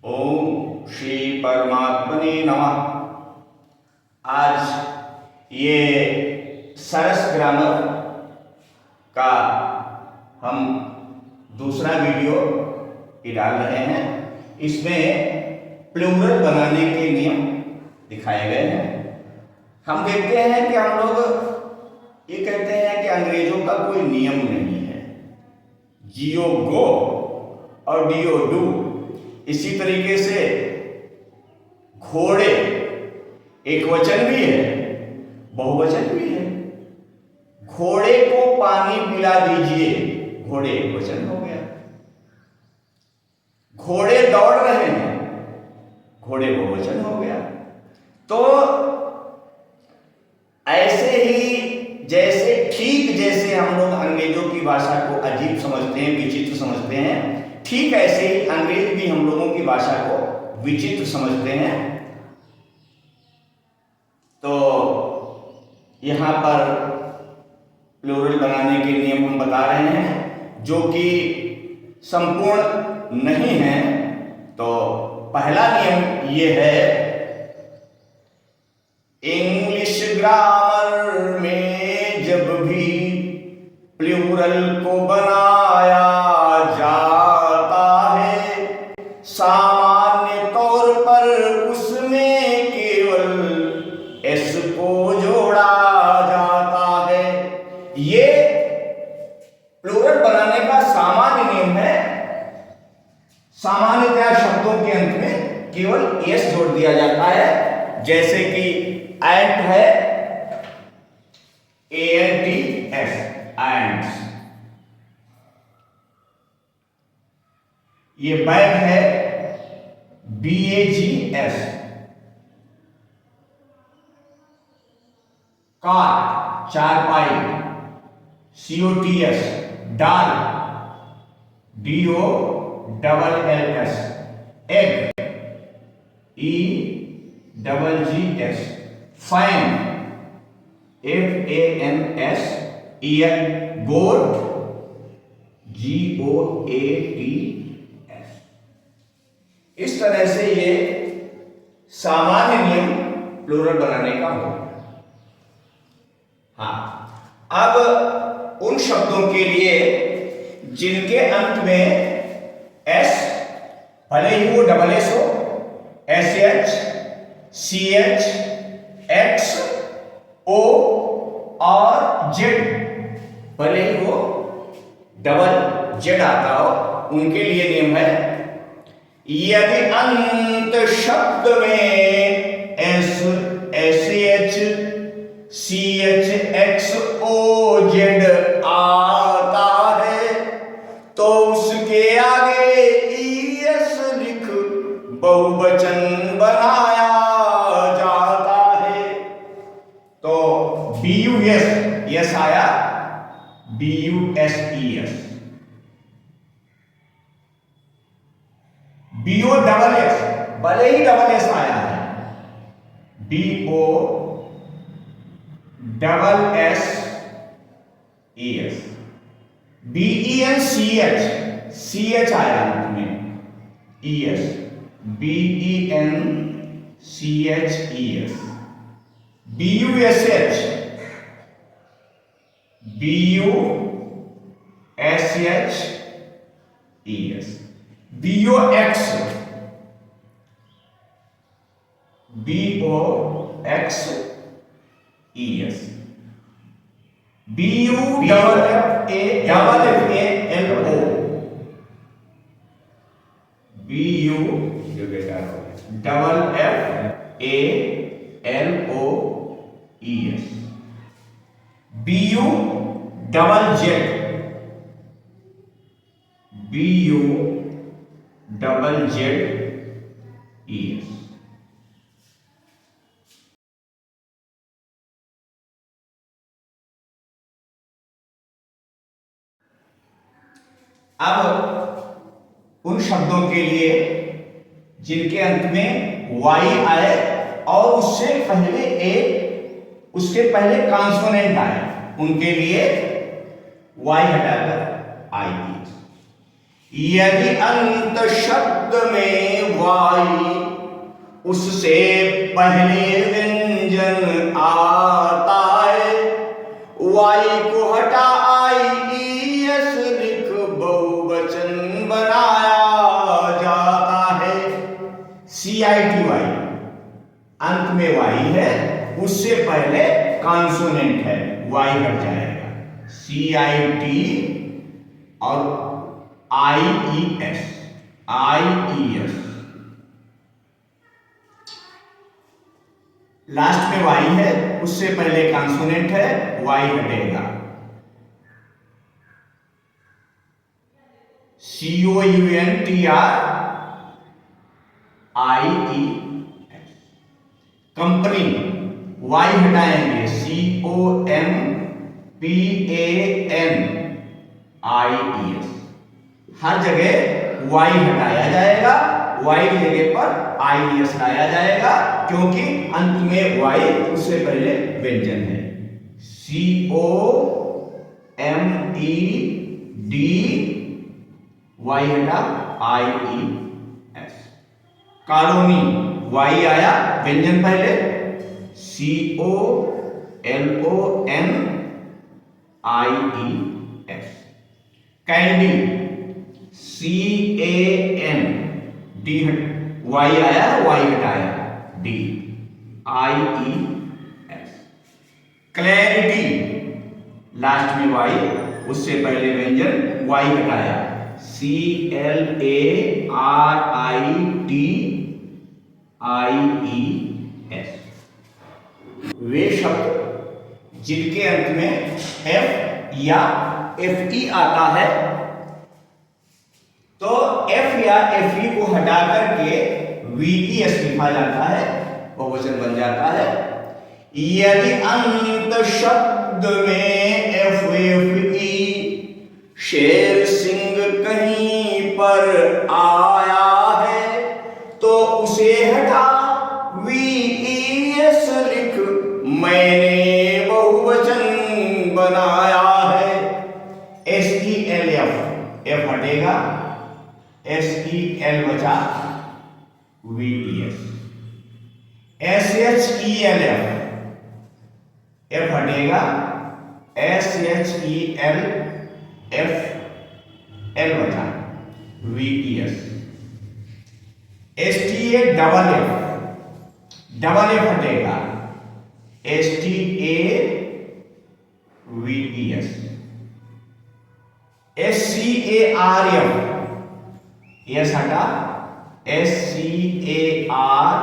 ओम श्री परमात्मने नमः। आज ये सरस ग्रामर का हम दूसरा वीडियो डाल रहे हैं। इसमें प्लूरल बनाने के नियम दिखाए गए हैं। हम देखते हैं कि हम लोग ये कहते हैं कि अंग्रेजों का कोई नियम नहीं है, जियो गो और डियो डू। इसी तरीके से घोड़े एक वचन भी है, बहुवचन भी है। घोड़े को पानी पिला दीजिए, घोड़े एक वचन हो गया। घोड़े दौड़ रहे हैं, घोड़े बहुवचन हो गया। तो ऐसे ही जैसे हम लोग अंग्रेजों की भाषा को अजीब समझते हैं, विचित्र समझते हैं, ठीक ऐसे ही अंग्रेज भी हम लोगों की भाषा को विचित्र समझते हैं। तो यहां पर प्लूरल बनाने के नियम हम बता रहे हैं, जो कि संपूर्ण नहीं है। तो पहला नियम ये है, इंग्लिश ग्रामर में जब भी प्लूरल को बनाया जाता है, सामान्य तौर पर उसमें केवल एस को जोड़ा जाता है। ये प्लूरल बनाने का सामान्य नियम है। सामान्यतः शब्दों के अंत में केवल एस जोड़ दिया जाता है, जैसे कि एंट है, ANTS, एंट्स। ये बैग है, BAGS। कार, चारपाई, COTS। Doll, DOLLS। Egg, EGGS। Fan, FANS। Ear, goat, GOATS। इस तरह से ये सामान्य नियम प्लूरल बनाने का होगा। हाँ, अब उन शब्दों के लिए जिनके अंत में एस, भले ही वो डबल एस हो, SH, CH, X, O और Z, भले ही वो डबल जेड आता हो, उनके लिए नियम है, यदि अंत शब्द में S, SH, CH, X, O, Z आता है, तो उसके आगे ES लिख बहुवचन बनाया जाता है। तो BUS, यस आया, BUSES। BOSS, भले ही डबल एस आया है, BOSSES। BENCH, CH आया अंत में, ES, BENCHES। BUSH, BUSHES। BOX, BOXES। BUFFALO, BUFFALOES। BUZZES। अब उन शब्दों के लिए जिनके अंत में वाई आए और उसके पहले कॉन्सोनेंट आए, उनके लिए वाई हटाकर आई। यदि अंत शब्द में वाई उससे पहले व्यंजन आता है, वाई को हटा आई एस लिख बहुवचन बनाया जाता है। CITY अंत में वाई है, उससे पहले कॉन्सोनेंट है, वाई हट जाएगा। CIT और IES लास्ट में वाई है, उससे पहले कॉन्सोनेंट है, वाई हटेगा। COUNTRIES कंपनी, वाई हटाएंगे, COMPANIES हर जगह वाई हटाया जाएगा, वाई की जगह पर IES लाया जाएगा, क्योंकि अंत में वाई उससे पहले व्यंजन है। COMED वाई हटा IES। कॉलोनी, वाई आया, व्यंजन पहले, COLONIES। कैंडी, CAND वाई आया, वाई हटाया, DIES। क्लैरिटी, लास्ट में वाई, उससे पहले व्यंजन, वाई हटाया, CLARITIES। वे शब्द जिनके अंत में F या FE आता है, तो F या FE को हटा करके VES लिखा जाता है, बहुवचन बन जाता है। यदि अंत शब्द में FFE शेर सिंह कहीं पर आया है, तो उसे हटा VES लिख मैंने बहुवचन बनाया है। SELF, F हटेगा, SEL बचा, VES। SHELF, F हटेगा, SHEL F L बचा, VES। STA डबल F हटेगा, STA VES। SCARF, यस हटा, SCAR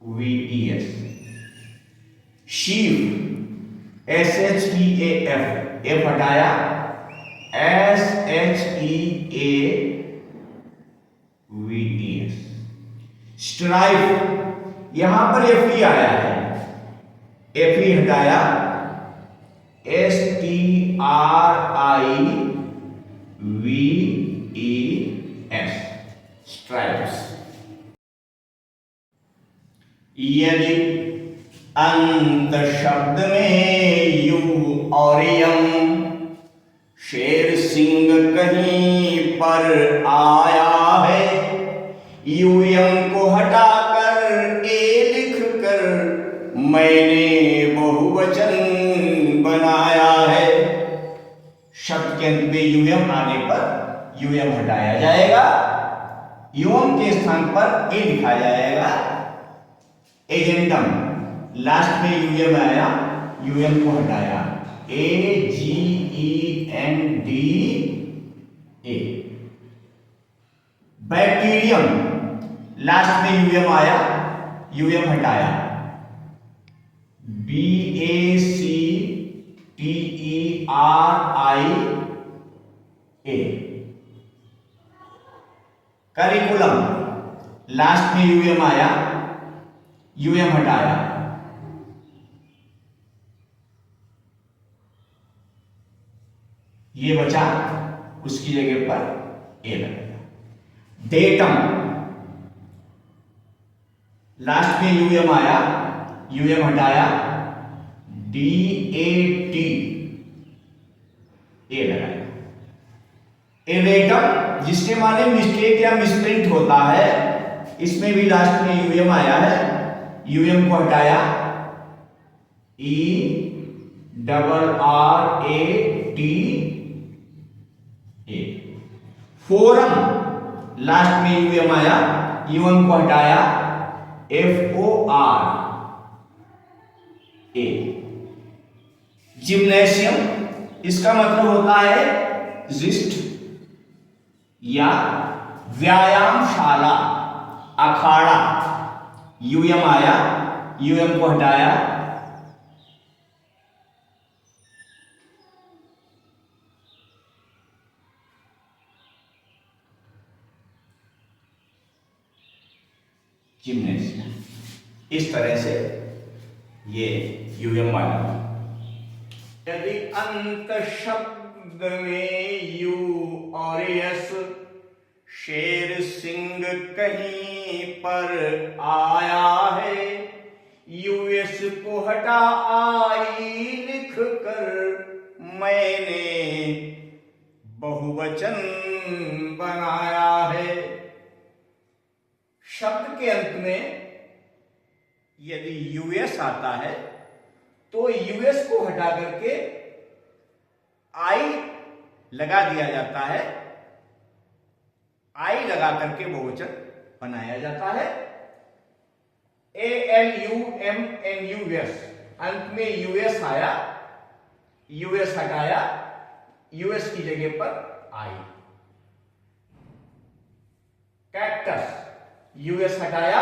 VES। Sheath, SHEAF, F हटाया, SHEA VES। स्ट्राइफ, यहां पर FE आया है, FE हटाया, STRIVES स्ट्राइप्स। यदि अंत शब्द में यू और यम शेर सिंह कहीं पर आया है, यूयम को हटाकर ए लिख कर मैंने बहुवचन बनाया है। शब्द के अंत में यूएम आने पर यूएम हटाया जाएगा, यूएम के स्थान पर ए लिखा जाएगा। एजेंडम, लास्ट में यूएम आया, यूएम को हटाया, AGENDA। बैक्टीरियम, लास्ट में यूएम आया, यूएम हटाया, BACTERIA। करिकुलम, लास्ट में यूएम आया, यूएम हटाया, ये बचा, उसकी जगह पर ए लगेगा। डेटम, लास्ट में यूएम आया, यूएम हटाया, DAT ए लगाया। एरेटम जिसके माने मिस्टेक या मिसप्रिंट होता है, इसमें भी लास्ट में यूएम आया है, यूएम को हटाया, ERRATA। फोरम लास्ट में यूएम आया, यूएम को हटाया, FORA। जिम्नेशियम इसका मतलब होता है जिस्ट या व्यायामशाला, अखाड़ा, यूएम आया, यूएम को हटाया, जिम्नेशियम। इस तरह से ये यूएम वाला। यदि अंत शब्द में यू और यस शेर सिंह कहीं पर आया है, यूएस को हटा आई लिख कर मैंने बहुवचन बनाया है। शब्द के अंत में यदि यूएस आता है तो यूएस को हटा करके आई लगा दिया जाता है, आई लगा करके बहुवचन बनाया जाता है। ALUMNUS अंत में यूएस आया, यूएस हटाया, यूएस की जगह पर आई। कैक्टस यूएस हटाया,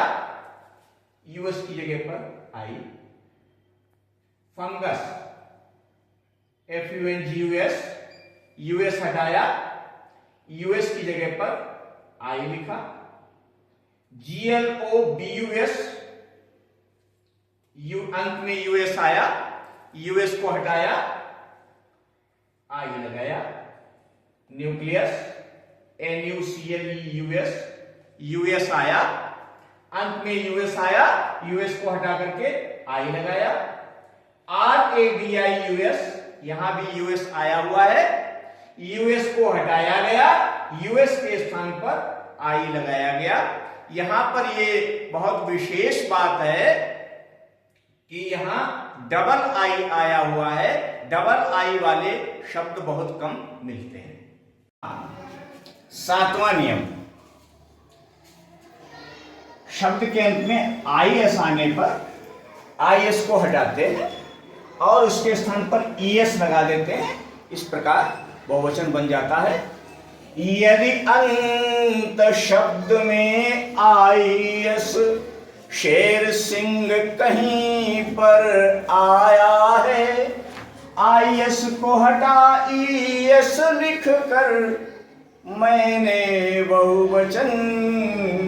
यूएस की जगह पर आई। फंगस FUNGUS यूएस हटाया, यूएस की जगह पर आई लिखा। GLOBUS अंत में यूएस आया, यूएस को हटाया, आई लगाया। न्यूक्लियस NUCLEUS यूएस आया, अंत में यूएस आया, यूएस को हटा करके आई लगाया। RADIUS यहां भी यूएस आया हुआ है, यूएस को हटाया गया, यूएस के स्थान पर आई लगाया गया। यहां पर ये बहुत विशेष बात है कि यहां डबल आई आया हुआ है, डबल आई वाले शब्द बहुत कम मिलते हैं। सातवां नियम, शब्द के अंत में IS आने पर IS को हटाते हैं और उसके स्थान पर ES लगा देते हैं, इस प्रकार बहुवचन बन जाता है। यदि अंत शब्द में IS शेर सिंह कहीं पर आया है, IS को हटा ES लिख कर मैंने बहुवचन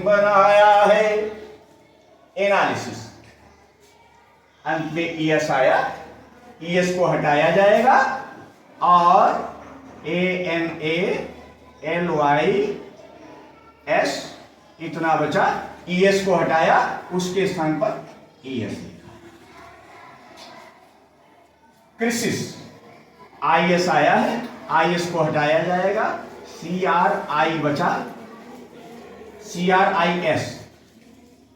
बनाया है। एनालिसिस अंत में ES आया, ES को हटाया जाएगा और ANALYS इतना बचा, ES को हटाया, उसके स्थान पर ES लिखा। क्रिसिस IS आया है, IS को हटाया जाएगा, CRI बचा, CRIS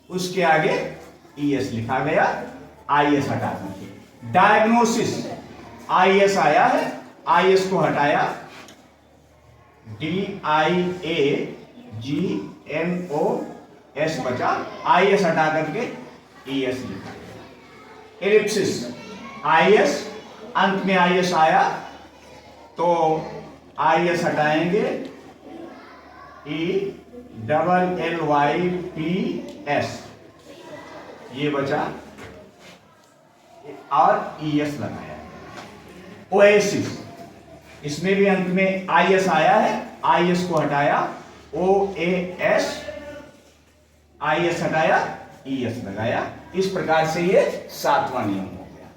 उसके आगे ES लिखा गया, IS हटा दीजिए। डायग्नोसिस IS आया है, IS को हटाया, DIAGNOS बचा, IS हटा करके ES लिखा गया। एलिप्सिस IS अंत में IS आया तो IS हटाएंगे, ELLYPS ये बचा और ES लगाया। ओएसिस इसमें भी अंत में IS आया है, IS को हटाया, OAS IS हटाया, ES लगाया। इस प्रकार से ये सातवां नियम हो गया।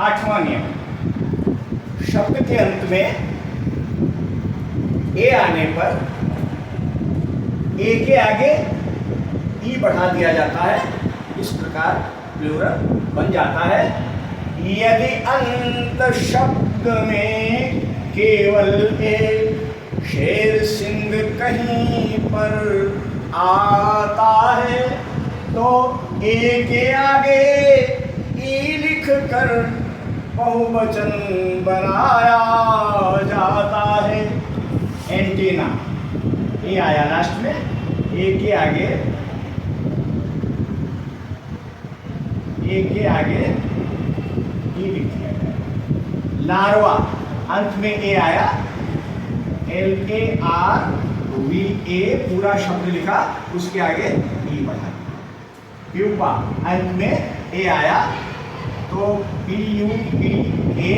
आठवां नियम, शब्द के अंत में ए आने पर ए के आगे ई बढ़ा दिया जाता है, इस प्रकार प्लूरल बन जाता है। यदि अंत शब्द में केवल एक शेर सिंह कहीं पर आता है तो ए के आगे ई लिख कर बहुवचन बनाया जाता है। एंटीना ये आया लास्ट में, ए के आगे ई लिख दिया गया। लार्वा अंत में ए आया, LARVA पूरा शब्द लिखा, उसके आगे ई बढ़ा। प्यूपा अंत में ए आया तो PUPA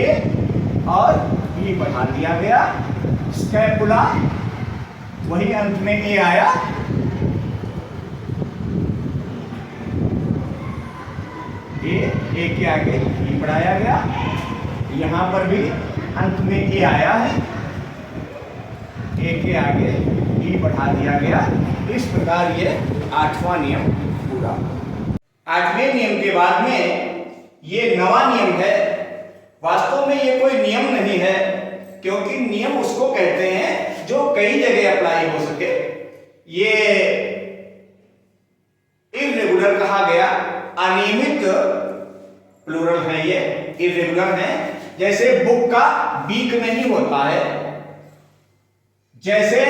और ई बढ़ा दिया गया। स्कैपुला वही अंत में ए आया, ए के आगे ई बढ़ाया गया। यहां पर भी अंत में ए आया है, ए के आगे ई बढ़ा दिया गया। इस प्रकार ये 8वां नियम पूरा। 8वें नियम के बाद में ये 9वां नियम है। वास्तव में ये कोई नियम नहीं है, क्योंकि नियम उसको कहते हैं जो कई जगह अप्लाई हो सके। ये इर्रेगुलर कहा गया, अनियमित प्लूरल है, ये इर्रेगुलर है। जैसे बुक का बीक नहीं होता है, जैसे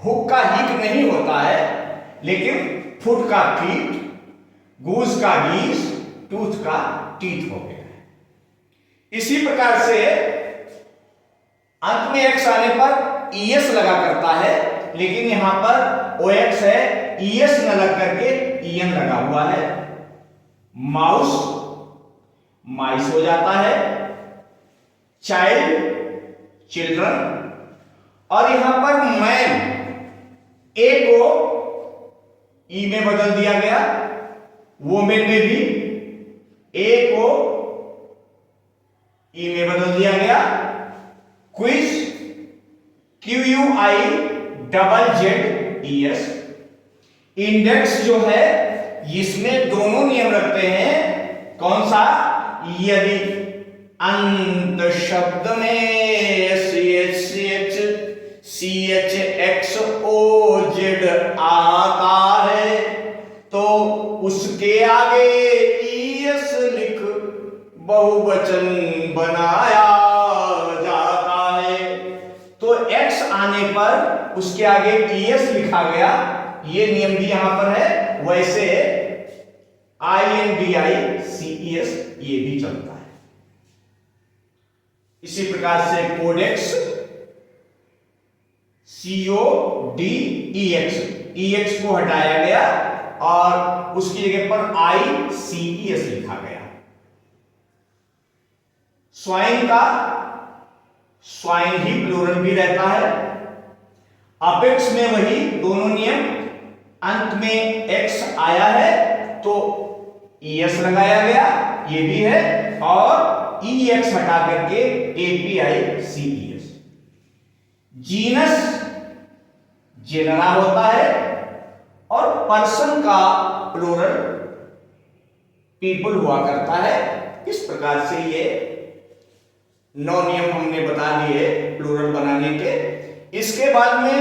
हुक का हिक नहीं होता है, लेकिन फुट का फीट, गूज का गीस, टूथ का टीथ हो गया है। इसी प्रकार से अंत में एक्स आने पर ईएस लगा करता है, लेकिन यहां पर ओएक्स है, ईएस न लग करके ईएन लगा हुआ है। माउस माइस हो जाता है, चाइल्ड चिल्ड्रन, और यहां पर मैन ए को ई में बदल दिया गया। वोमेन में भी ए को ई में बदल दिया गया। Quiz QUIZZES। इंडेक्स जो है इसमें दोनों नियम रखते हैं। कौन सा? यदि अंत शब्द में CHXOZ आता है तो उसके आगे ES लिख बहुवचन बनाया जाता है। तो X आने पर उसके आगे ES लिखा गया, ये नियम भी यहां पर है। वैसे INDICES ये भी चलता है। इसी प्रकार से कोडेक्स CODEX, EX को हटाया गया और उसकी जगह पर ICES लिखा गया। स्वाइन का स्वाइन ही प्लूरल भी रहता है। अपेक्स में वही दोनों नियम, अंत में एक्स आया है तो ES लगाया गया, ये भी है, और EX हटा करके APICES। जीनस जेनरा होता है और पर्सन का प्लूरल पीपल हुआ करता है। इस प्रकार से ये 9 नियम हमने बता दिए प्लूरल बनाने के। इसके बाद में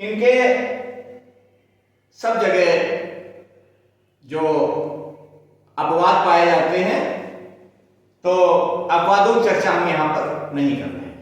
इनके सब जगह जो अपवाद पाए जाते हैं, तो अपवादों की चर्चा हम यहां पर नहीं कर रहे हैं।